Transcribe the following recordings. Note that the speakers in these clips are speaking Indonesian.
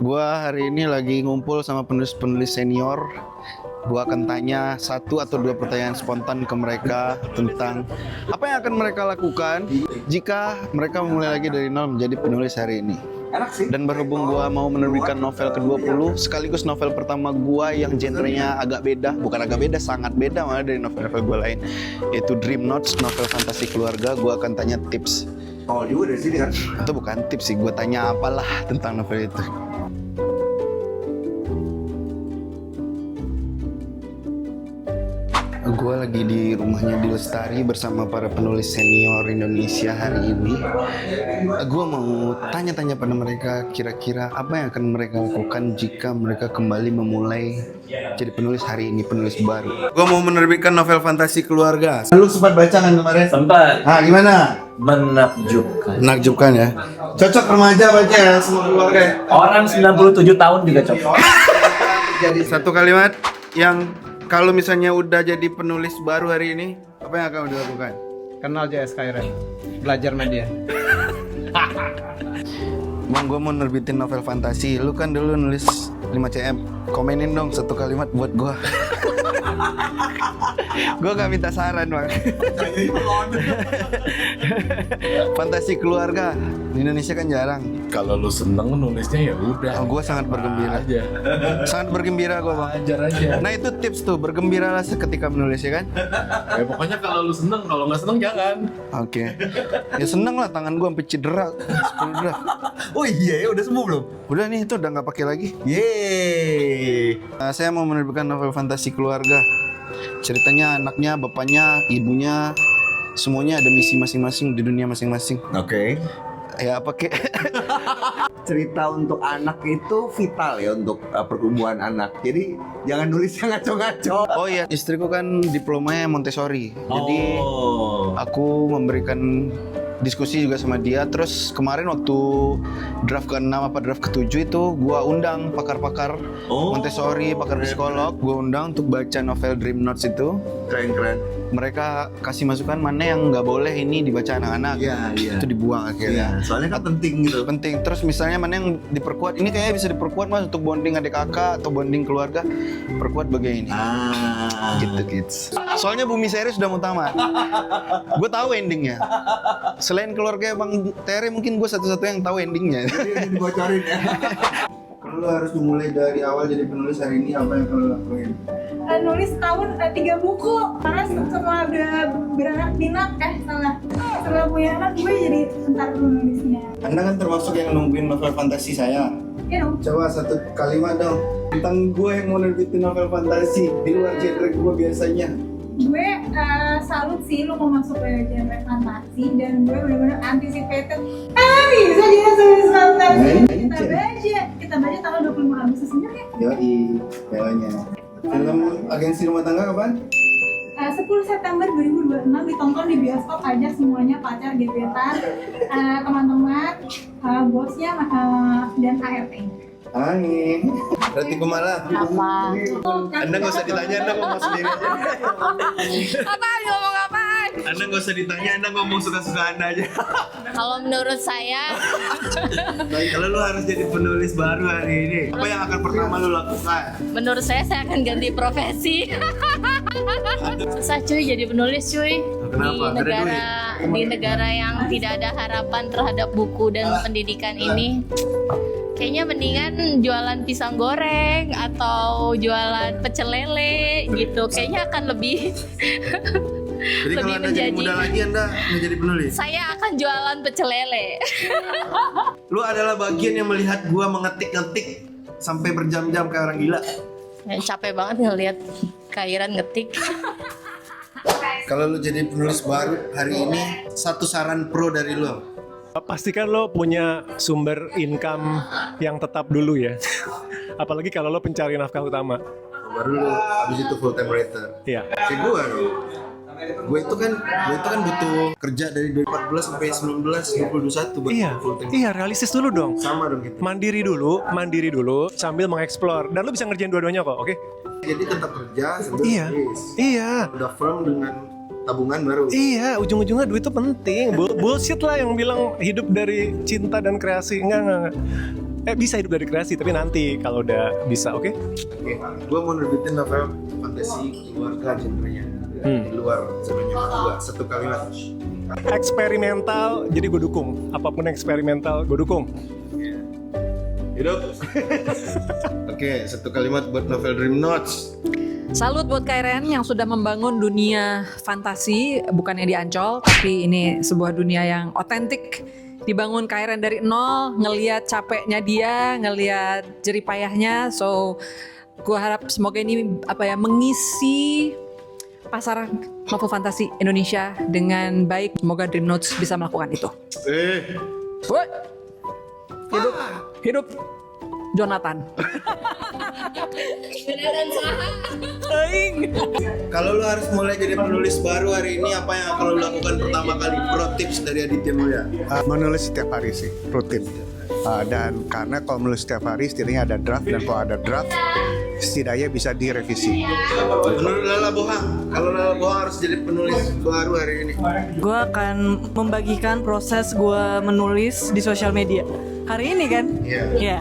Gua hari ini lagi ngumpul sama penulis-penulis senior. Gua akan tanya satu atau dua pertanyaan spontan ke mereka tentang apa yang akan mereka lakukan jika mereka memulai lagi dari nol menjadi penulis hari ini. Dan berhubung gua mau menerbitkan novel ke-20 sekaligus novel pertama gua yang genrenya agak beda, bukan agak beda, sangat beda malah dari novel-novel gua lain, yaitu Dream Notes, novel fantasi keluarga. Gua akan tanya tips. Oh juga dari sini kan? Itu bukan tips sih, gua tanya apalah tentang novel itu. Gue lagi di rumahnya di Lestari bersama para penulis senior Indonesia hari ini. Gue mau tanya-tanya pada mereka kira-kira apa yang akan mereka lakukan jika mereka kembali memulai jadi penulis hari ini, penulis baru. Gue mau menerbitkan novel fantasi keluarga. Lu sempat baca kan kemarin? Sempat. Gimana? Menakjubkan. Menakjubkan ya? Cocok remaja baca ya, semua keluarga ya? Orang 97 tahun juga cocok. Jadi satu kalimat yang kalau misalnya udah jadi penulis baru hari ini, apa yang akan dilakukan? Kenal JSKRN, belajar media. Bang, gue mau nerbitin novel fantasi. Lu kan dulu nulis 5 cm. Komenin dong satu kalimat buat gue. Gue gak minta saran, Bang. Fantasi keluarga di Indonesia kan jarang. Kalau lu seneng nulisnya ya udah. Gue sangat bergembira aja. Sangat bergembira gue, Bang. Ajar aja. Nah itu tips tuh, bergembiralah seketika menulis ya kan? Ya pokoknya kalau lu seneng, kalau nggak seneng jangan. Oke. Ya seneng lah, tangan gue sampai cedera. 10 draft. Oh iya ya udah sembuh belum? Udah nih, itu udah nggak pakai lagi. Yeay. Saya mau menerbitkan novel fantasi keluarga. Ceritanya anaknya, bapaknya, ibunya, semuanya ada misi masing-masing di dunia masing-masing. Oke. Ya pakai Cerita untuk anak itu vital ya untuk pertumbuhan anak. Jadi jangan nulis yang ngaco-ngaco. Oh iya, istriku kan diplomanya Montessori. Jadi aku memberikan diskusi juga sama dia. Terus kemarin waktu draft ke-6 apa draft ke-7 itu gua undang pakar-pakar Montessori, pakar psikolog, gua undang untuk baca novel Dream Notes itu. Keren-keren. Mereka kasih masukan mana yang nggak boleh ini dibaca anak-anak. Iya, iya. Itu dibuang akhirnya. Iya, soalnya kan penting gitu. Penting. Terus misalnya mana yang diperkuat, ini kayaknya bisa diperkuat mas untuk bonding adik kakak atau bonding keluarga, perkuat bagian ini. Gitu kids. Soalnya Bumi Seri sudah mau tamat. Gue tahu endingnya. Selain keluarga Bang Tere, mungkin gue satu-satunya yang tahu endingnya. Jadi dibocorin ya. Kalau lo harus memulai dari awal jadi penulis hari ini, apa yang lo lakuin? Nulis tahun 3 buku karena setelah udah beranak pinak setelah punya anak gue jadi ntar nulisnya. Anda kan termasuk yang nungguin novel fantasi saya. Ya dong. Coba satu kalimat dong tentang gue yang mau nerbitin novel fantasi di luar genre gue biasanya. Gue salut sih lo mau masuk ke genre fantasi dan gue benar-benar anticipated. Bisa jadi nulis fantasi. Kita baca tanggal 25 Agustus ini ya. Yoi, kayaknya. Film Agensi Rumah Tangga kapan? 10 September 2026 ditonton di bioskop aja semuanya, pacar, gebetan, teman-teman, bosnya, dan ART. Hai, Rati Kumala. Apa? Anda nggak usah ditanya, Anda ngomong sendiri aja. Apaan? Ngomong apaan? Anda nggak usah ditanya, Anda ngomong suka-suka Anda aja. Kalau menurut saya, Baik, kalau lu harus jadi penulis baru hari ini, apa yang akan pertama lu lakukan? menurut saya akan ganti profesi. Susah cuy jadi penulis cuy. Kenapa? Di negara yang tidak ada harapan terhadap buku dan pendidikan ini. Kayaknya mendingan jualan pisang goreng atau jualan pecel lele gitu. Kayaknya akan lebih Jadi kalau Anda jadi muda lagi, Anda menjadi penulis? Saya akan jualan pecel lele. Lu adalah bagian yang melihat gua mengetik-ngetik sampai berjam-jam kayak orang gila. Capek banget ngeliat Kairan ngetik. Kalau lu jadi penulis baru hari ini, satu saran pro dari lu. Pastikan lo punya sumber income yang tetap dulu ya. Apalagi kalau lo pencari nafkah utama. Baru lu, habis itu full time writer. Iya. Kayak gua dong. Gue itu kan butuh kerja dari 2014 sampai 19 2021 buat full time. Iya, realistis dulu dong. Sama dong gitu. Mandiri dulu sambil mengeksplor, dan lo bisa ngerjain dua-duanya kok, oke? Jadi tetap kerja sambil Iya. nulis. Iya. Udah firm dengan tabungan baru. Iya, ujung-ujungnya duit itu penting. Bullshit lah yang bilang hidup dari cinta dan kreasi. Enggak. bisa hidup dari kreasi, tapi nanti kalau udah bisa, oke? Oke, gue mau nerbitin novel fantasi keluarga genrenya. Di luar genrenya gue, satu kalimat. Eksperimental, jadi gue dukung. Apapun yang eksperimental, gue dukung. Hidup. Oke, satu kalimat buat novel Dream Notes. Salut buat Kairen yang sudah membangun dunia fantasi, bukannya di Ancol, tapi ini sebuah dunia yang otentik. Dibangun Kairen dari nol, ngelihat capeknya dia, ngelihat jeripayahnya. So, gue harap semoga ini mengisi pasar novel fantasi Indonesia dengan baik. Semoga Dream Notes bisa melakukan itu. Woi, hidup Jonathan. Kalau lu harus mulai jadi penulis baru hari ini, apa yang akan lu lakukan pertama kali? Pro tips dari Aditya Mulya. Menulis setiap hari sih, rutin. Dan karena kalau menulis setiap hari setidaknya ada draft, dan kalau ada draft setidaknya bisa direvisi. Menurut Lala Bohang, kalau Lala Bohang harus jadi penulis baru hari ini, gue akan membagikan proses gue menulis di sosial media. Hari ini kan? Iya.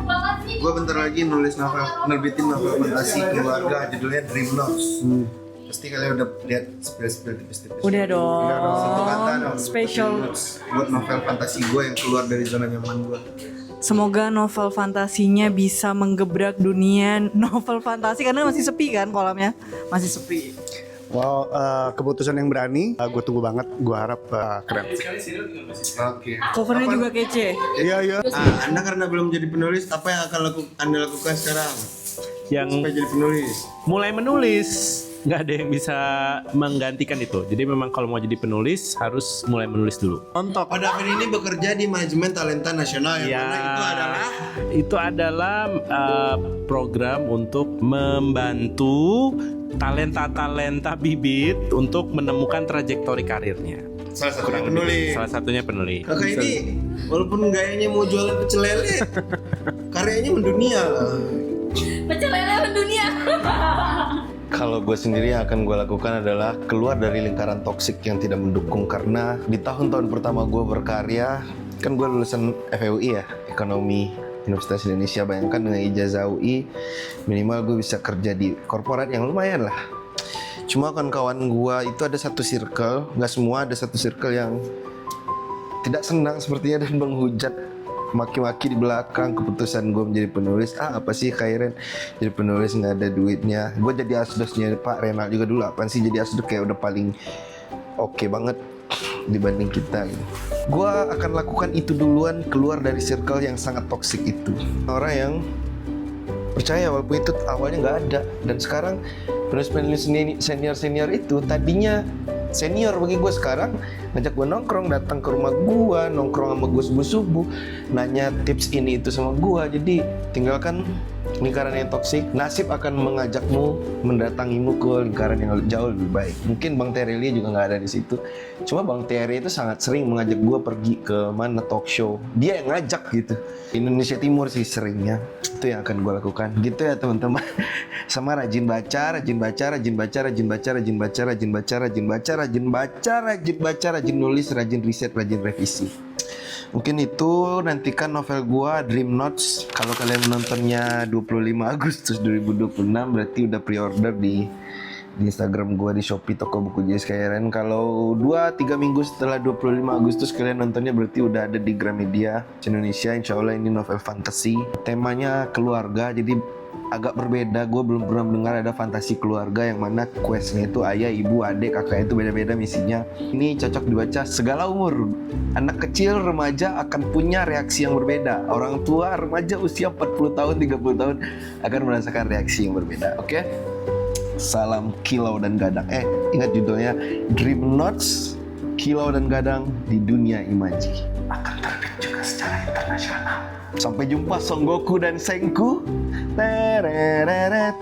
Gue bentar lagi nerbitin novel fantasi keluarga judulnya Dream Notes. Pasti kalian udah lihat spill tipis-tipis. Udah dong. Satu kata dong. Special. Buat novel fantasi gue yang keluar dari zona nyaman gue. Semoga novel fantasinya bisa menggebrak dunia novel fantasi karena masih sepi kan kolamnya, masih sepi. Wow, keputusan yang berani, gue tunggu banget. Gue harap keren. Oke. Covernya juga kece. Iya. Anda karena belum jadi penulis, apa yang akan Anda lakukan sekarang? Supaya jadi penulis. Mulai menulis, nggak ada yang bisa menggantikan itu. Jadi memang kalau mau jadi penulis harus mulai menulis dulu. Pada akhir ini bekerja di manajemen talenta nasional yang mana itu adalah program untuk membantu talenta bibit untuk menemukan trajektori karirnya. Salah satunya penulis. Kakak ini walaupun gayanya mau jualan pecel lele, karyanya mendunia lah. Pecel lele mendunia. Kalau gue sendiri yang akan gue lakukan adalah keluar dari lingkaran toksik yang tidak mendukung. Karena di tahun-tahun pertama gue berkarya, kan gue lulusan FEUI ya, Ekonomi Universitas Indonesia. Bayangkan dengan ijazah UI, minimal gue bisa kerja di korporat yang lumayan lah. Cuma kawan-kawan gue itu ada satu circle, nggak semua, ada satu circle yang tidak senang sepertinya dan menghujat, maki-maki di belakang keputusan gue menjadi penulis. Apa sih Kairen jadi penulis nggak ada duitnya? Gue jadi asdosnya Pak Renal juga dulu. Apaan sih jadi asdos, kayak udah paling oke banget dibanding kita gitu. Gue akan lakukan itu duluan, keluar dari circle yang sangat toksik itu. Orang yang percaya walaupun itu awalnya nggak ada. Dan sekarang penulis-penulis senior itu tadinya senior bagi gue, sekarang ngajak gue nongkrong, datang ke rumah gue, nongkrong sama gue subuh-subuh, nanya tips ini itu sama gue. Jadi tinggalkan lingkaran yang toksik. Nasib akan mengajakmu, mendatangimu ke lingkaran yang jauh lebih baik. Mungkin Bang Terelia juga nggak ada di situ. Cuma Bang Terelia itu sangat sering mengajak gue pergi ke mana talk show. Dia yang ngajak gitu. Indonesia Timur sih seringnya. Itu yang akan gue lakukan. Gitu ya teman-teman. Sama rajin baca, rajin nulis, rajin riset, rajin revisi. Mungkin itu, nantikan novel gua Dream Notes. Kalau kalian menontonnya 25 Agustus 2026 berarti udah pre-order di Instagram gua, di Shopee, toko buku JS Kairen. Kalau 2-3 minggu setelah 25 Agustus kalian nontonnya berarti udah ada di Gramedia Indonesia. Insya Allah ini novel fantasi. Temanya keluarga, jadi agak berbeda. Gue belum pernah mendengar ada fantasi keluarga yang mana questnya itu ayah, ibu, adik, kakak itu beda-beda misinya. Ini cocok dibaca segala umur. Anak kecil, remaja akan punya reaksi yang berbeda. Orang tua, remaja usia 40 tahun, 30 tahun akan merasakan reaksi yang berbeda. Oke? Salam Kilau dan Gadang. Ingat judulnya Dream Notes, Kilau dan Gadang di dunia imaji. Akan terbit juga secara internasional. Sampai jumpa Son Goku dan Senku. Tereret.